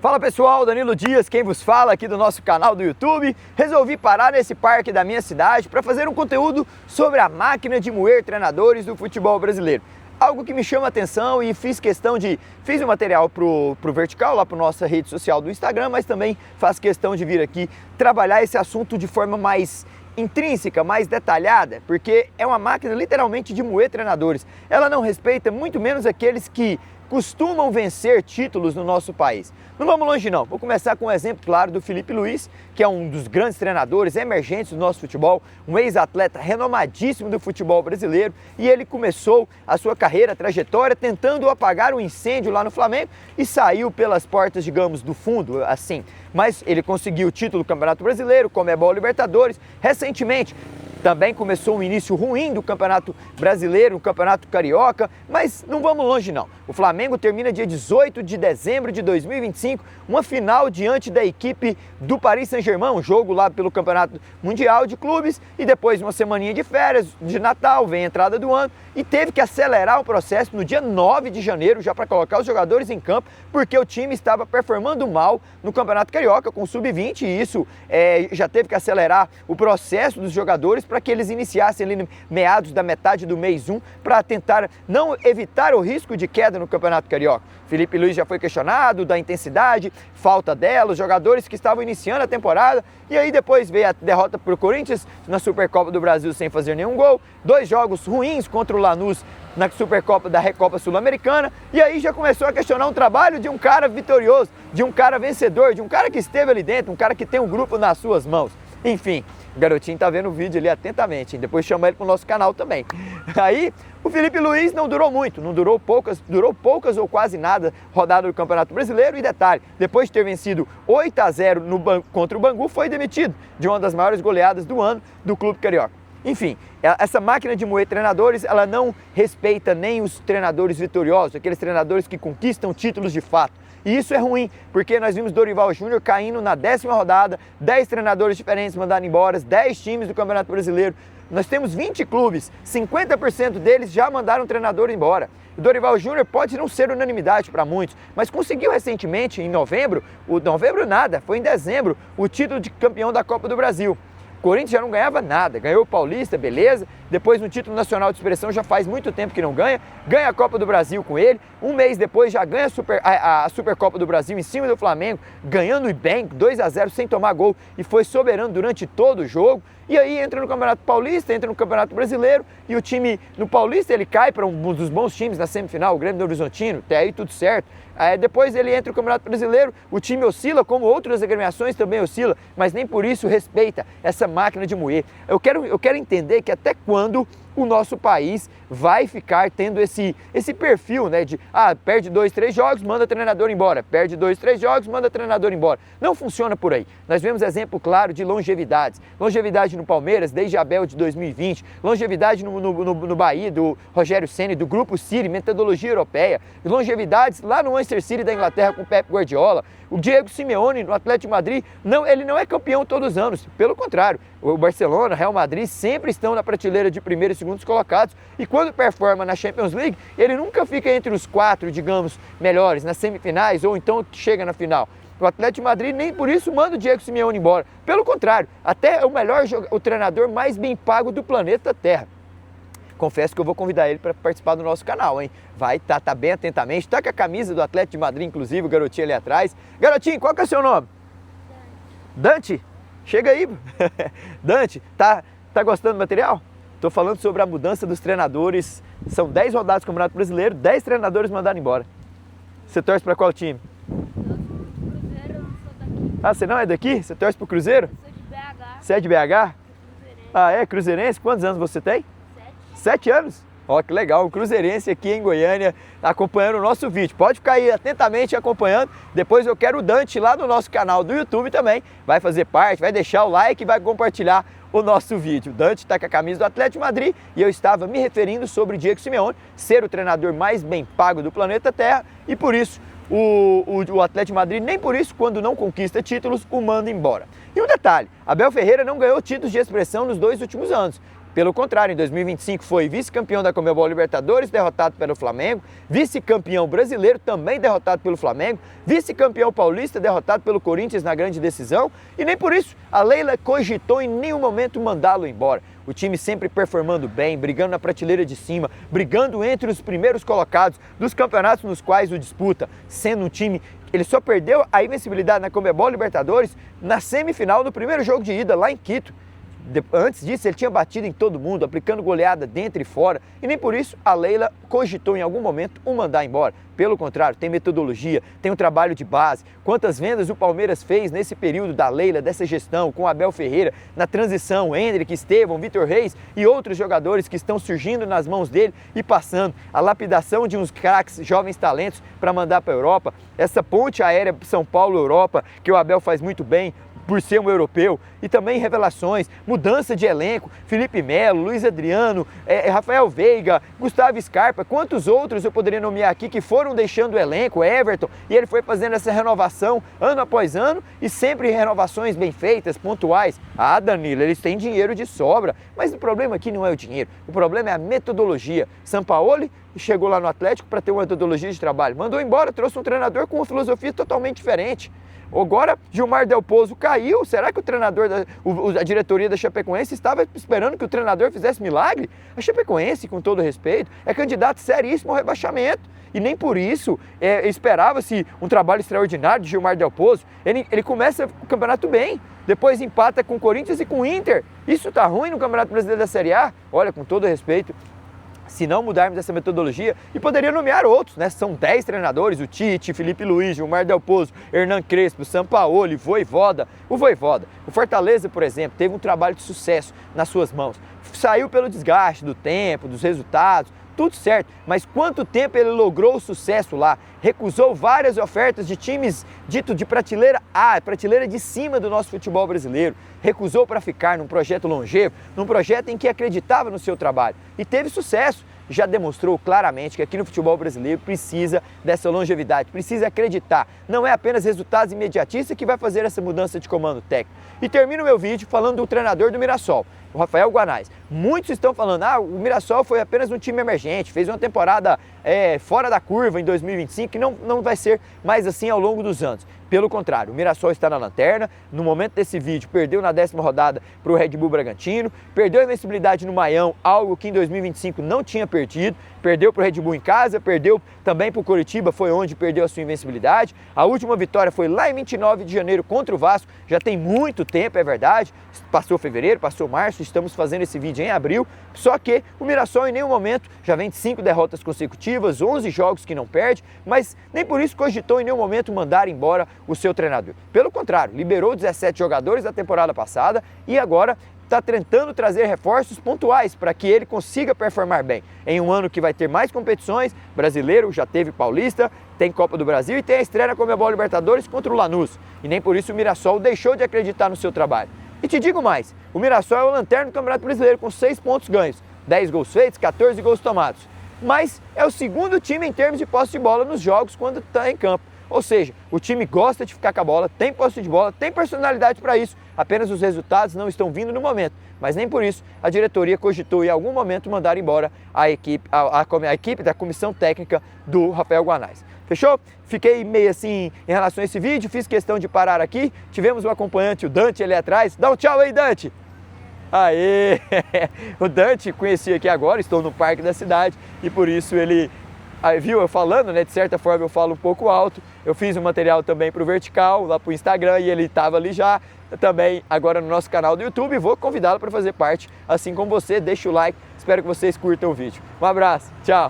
Fala pessoal, Danilo Dias, quem vos fala aqui do nosso canal do YouTube. Resolvi parar nesse parque da minha cidade para fazer um conteúdo sobre a máquina de moer treinadores do futebol brasileiro. Algo que me chama a atenção e fiz um material pro Vertical, lá para nossa rede social do Instagram, mas também faço questão de vir aqui trabalhar esse assunto de forma mais intrínseca, mais detalhada, porque é uma máquina literalmente de moer treinadores. Ela não respeita muito menos aqueles que costumam vencer títulos no nosso país. Não vamos longe não, vou começar com um exemplo claro do Felipe Luiz, que é um dos grandes treinadores emergentes do nosso futebol, um ex-atleta renomadíssimo do futebol brasileiro, e ele começou a sua carreira, a trajetória, tentando apagar um incêndio lá no Flamengo e saiu pelas portas, digamos, do fundo, assim. Mas ele conseguiu o título do Campeonato Brasileiro, Conmebol Libertadores, recentemente. Também começou um início ruim do Campeonato Brasileiro, o Campeonato Carioca, mas não vamos longe não. O Flamengo termina dia 18 de dezembro de 2025, uma final diante da equipe do Paris Saint-Germain, um jogo lá pelo Campeonato Mundial de Clubes, e depois uma semaninha de férias, de Natal, vem a entrada do ano, e teve que acelerar o processo no dia 9 de janeiro, já para colocar os jogadores em campo, porque o time estava performando mal no Campeonato Carioca com o Sub-20, e isso já teve que acelerar o processo dos jogadores para que eles iniciassem ali meados da metade do mês 1 para tentar não evitar o risco de queda no Campeonato Carioca. Felipe Luiz já foi questionado da intensidade, falta dela, os jogadores que estavam iniciando a temporada, e aí depois veio a derrota para o Corinthians na Supercopa do Brasil sem fazer nenhum gol, 2 jogos ruins contra o Lanús na Supercopa da Recopa Sul-Americana, e aí já começou a questionar um trabalho de um cara vitorioso, de um cara vencedor, de um cara que esteve ali dentro, um cara que tem um grupo nas suas mãos. Enfim, o garotinho tá vendo o vídeo ali atentamente, hein? Depois chama ele pro nosso canal também. Aí, o Felipe Luiz não durou muito, durou poucas ou quase nada rodada do Campeonato Brasileiro, e detalhe, depois de ter vencido 8-0 contra o Bangu, foi demitido de uma das maiores goleadas do ano do Clube Carioca. Enfim, essa máquina de moer treinadores, ela não respeita nem os treinadores vitoriosos, aqueles treinadores que conquistam títulos de fato. E isso é ruim, porque nós vimos Dorival Júnior caindo na 10ª rodada, 10 treinadores diferentes mandaram embora, 10 times do Campeonato Brasileiro. Nós temos 20 clubes, 50% deles já mandaram o treinador embora. O Dorival Júnior pode não ser unanimidade para muitos, mas conseguiu recentemente, em novembro nada, foi em dezembro, o título de campeão da Copa do Brasil. O Corinthians já não ganhava nada, ganhou o Paulista, beleza, depois no título nacional de expressão já faz muito tempo que não ganha a Copa do Brasil com ele, um mês depois já ganha a Supercopa do Brasil em cima do Flamengo, ganhando bem, 2-0 sem tomar gol, e foi soberano durante todo o jogo. E aí entra no Campeonato Paulista, entra no Campeonato Brasileiro, e o time no Paulista ele cai para um dos bons times na semifinal, o Grêmio do Horizontino, até aí tudo certo. Depois ele entra no Campeonato Brasileiro, o time oscila, como outras agremiações também oscila, mas nem por isso respeita essa máquina de moer. Eu quero entender que até quando o nosso país vai ficar tendo esse perfil, né, de perde 2, 3 jogos, manda treinador embora, perde 2, 3 jogos, manda treinador embora. Não funciona por aí. Nós vemos exemplo claro de longevidade no Palmeiras, desde Abel de 2020, longevidade no Bahia, do Rogério Ceni, do Grupo City, metodologia europeia, longevidades lá no Manchester City da Inglaterra com Pep Guardiola, o Diego Simeone no Atlético de Madrid, ele não é campeão todos os anos, pelo contrário, o Barcelona, Real Madrid sempre estão na prateleira de primeiro e segundos colocados, e quando performa na Champions League, ele nunca fica entre os 4, digamos, melhores, nas semifinais, ou então chega na final. O Atlético de Madrid nem por isso manda o Diego Simeone embora, pelo contrário, até é o treinador mais bem pago do planeta Terra. Confesso que eu vou convidar ele para participar do nosso canal, hein? Vai, tá bem atentamente, tá com a camisa do Atlético de Madrid, inclusive, o garotinho ali atrás. Garotinho, qual que é o seu nome? Dante? Chega aí. Dante, tá gostando do material? Tô falando sobre a mudança dos treinadores. São 10 rodadas do Campeonato Brasileiro, 10 treinadores mandaram embora. Você torce para qual time? Cruzeiro, eu não sou daqui. Você não é daqui? Você torce pro Cruzeiro? Eu sou de BH. Você é de BH? Cruzeirense. É cruzeirense? Quantos anos você tem? 7. 7 anos? Ó, que legal, um cruzeirense aqui em Goiânia acompanhando o nosso vídeo. Pode ficar aí atentamente acompanhando. Depois eu quero o Dante lá no nosso canal do YouTube também. Vai fazer parte, vai deixar o like e vai compartilhar o nosso vídeo. O Dante está com a camisa do Atlético de Madrid e eu estava me referindo sobre o Diego Simeone ser o treinador mais bem pago do planeta Terra, e por isso o Atlético de Madrid, nem por isso, quando não conquista títulos, o manda embora. E um detalhe, Abel Ferreira não ganhou títulos de expressão nos 2 últimos anos. Pelo contrário, em 2025 foi vice-campeão da Conmebol Libertadores, derrotado pelo Flamengo, vice-campeão brasileiro, também derrotado pelo Flamengo, vice-campeão paulista, derrotado pelo Corinthians na grande decisão, e nem por isso a Leila cogitou em nenhum momento mandá-lo embora. O time sempre performando bem, brigando na prateleira de cima, brigando entre os primeiros colocados dos campeonatos nos quais o disputa, sendo um time. Ele só perdeu a invencibilidade na Conmebol Libertadores na semifinal do primeiro jogo de ida lá em Quito. Antes disso, ele tinha batido em todo mundo, aplicando goleada dentro e fora, e nem por isso a Leila cogitou em algum momento o mandar embora. Pelo contrário, tem metodologia, tem um trabalho de base. Quantas vendas o Palmeiras fez nesse período da Leila, dessa gestão, com Abel Ferreira, na transição, Endrick, Estevão, Vitor Reis e outros jogadores que estão surgindo nas mãos dele e passando. A lapidação de uns craques, jovens talentos para mandar para a Europa. Essa ponte aérea São Paulo-Europa, que o Abel faz muito bem, por ser um europeu, e também revelações, mudança de elenco, Felipe Melo, Luiz Adriano, Rafael Veiga, Gustavo Scarpa, quantos outros eu poderia nomear aqui que foram deixando o elenco, Everton, e ele foi fazendo essa renovação ano após ano e sempre renovações bem feitas, pontuais. Ah, Danilo, eles têm dinheiro de sobra, mas o problema aqui não é o dinheiro, o problema é a metodologia. Sampaoli chegou lá no Atlético para ter uma metodologia de trabalho, mandou embora, trouxe um treinador com uma filosofia totalmente diferente. Agora, Gilmar Del Pozo caiu. Será que o treinador, a diretoria da Chapecoense estava esperando que o treinador fizesse milagre? A Chapecoense, com todo respeito, é candidato seríssimo ao rebaixamento. E nem por isso esperava-se um trabalho extraordinário de Gilmar Del Pozo. Ele começa o campeonato bem, depois empata com o Corinthians e com o Inter. Isso tá ruim no Campeonato Brasileiro da Série A? Olha, com todo respeito, se não mudarmos essa metodologia, e poderia nomear outros, né? São 10 treinadores, o Tite, Felipe Luiz, Gilmar Del Pozo, Hernan Crespo, Sampaoli, Vojvoda. O Fortaleza, por exemplo, teve um trabalho de sucesso nas suas mãos. Saiu pelo desgaste do tempo, dos resultados, tudo certo, mas quanto tempo ele logrou o sucesso lá? Recusou várias ofertas de times dito de prateleira A, prateleira de cima do nosso futebol brasileiro. Recusou para ficar num projeto longevo, num projeto em que acreditava no seu trabalho e teve sucesso. Já demonstrou claramente que aqui no futebol brasileiro precisa dessa longevidade, precisa acreditar. Não é apenas resultados imediatistas que vai fazer essa mudança de comando técnico. E termino meu vídeo falando do treinador do Mirassol, o Rafael Guanais. Muitos estão falando, o Mirassol foi apenas um time emergente, fez uma temporada fora da curva em 2025, que não vai ser mais assim ao longo dos anos. Pelo contrário, o Mirassol está na lanterna, no momento desse vídeo perdeu na 10ª rodada para o Red Bull Bragantino, perdeu a invencibilidade no Maião, algo que em 2025 não tinha perdido, perdeu para o Red Bull em casa, perdeu também para o Coritiba, foi onde perdeu a sua invencibilidade. A última vitória foi lá em 29 de janeiro contra o Vasco, já tem muito tempo, é verdade, passou fevereiro, passou março, estamos fazendo esse vídeo em abril, só que o Mirassol em nenhum momento já vem de 5 derrotas consecutivas, 11 jogos que não perde, mas nem por isso cogitou em nenhum momento mandar embora o seu treinador. Pelo contrário, liberou 17 jogadores da temporada passada e agora está tentando trazer reforços pontuais para que ele consiga performar bem. Em um ano que vai ter mais competições, brasileiro, já teve paulista, tem Copa do Brasil e tem a estreia na Conmebol Libertadores contra o Lanús. E nem por isso o Mirassol deixou de acreditar no seu trabalho. E te digo mais, o Mirassol é o lanterna do Campeonato Brasileiro com 6 pontos ganhos, 10 gols feitos, 14 gols tomados. Mas é o segundo time em termos de posse de bola nos jogos quando está em campo. Ou seja, o time gosta de ficar com a bola, tem posse de bola, tem personalidade para isso, apenas os resultados não estão vindo no momento. Mas nem por isso a diretoria cogitou em algum momento mandar embora a equipe da comissão técnica do Rafael Guanais. Fechou? Fiquei meio assim em relação a esse vídeo, fiz questão de parar aqui, tivemos um acompanhante, o Dante, ali atrás. Dá um tchau aí, Dante! Aê! O Dante conheci aqui agora, estou no parque da cidade e por isso ele... Aí viu eu falando, né? De certa forma eu falo um pouco alto. Eu fiz um material também para o Vertical, lá para o Instagram, e ele estava ali já também agora no nosso canal do YouTube. Vou convidá-lo para fazer parte, assim como você. Deixa o like, espero que vocês curtam o vídeo. Um abraço, tchau!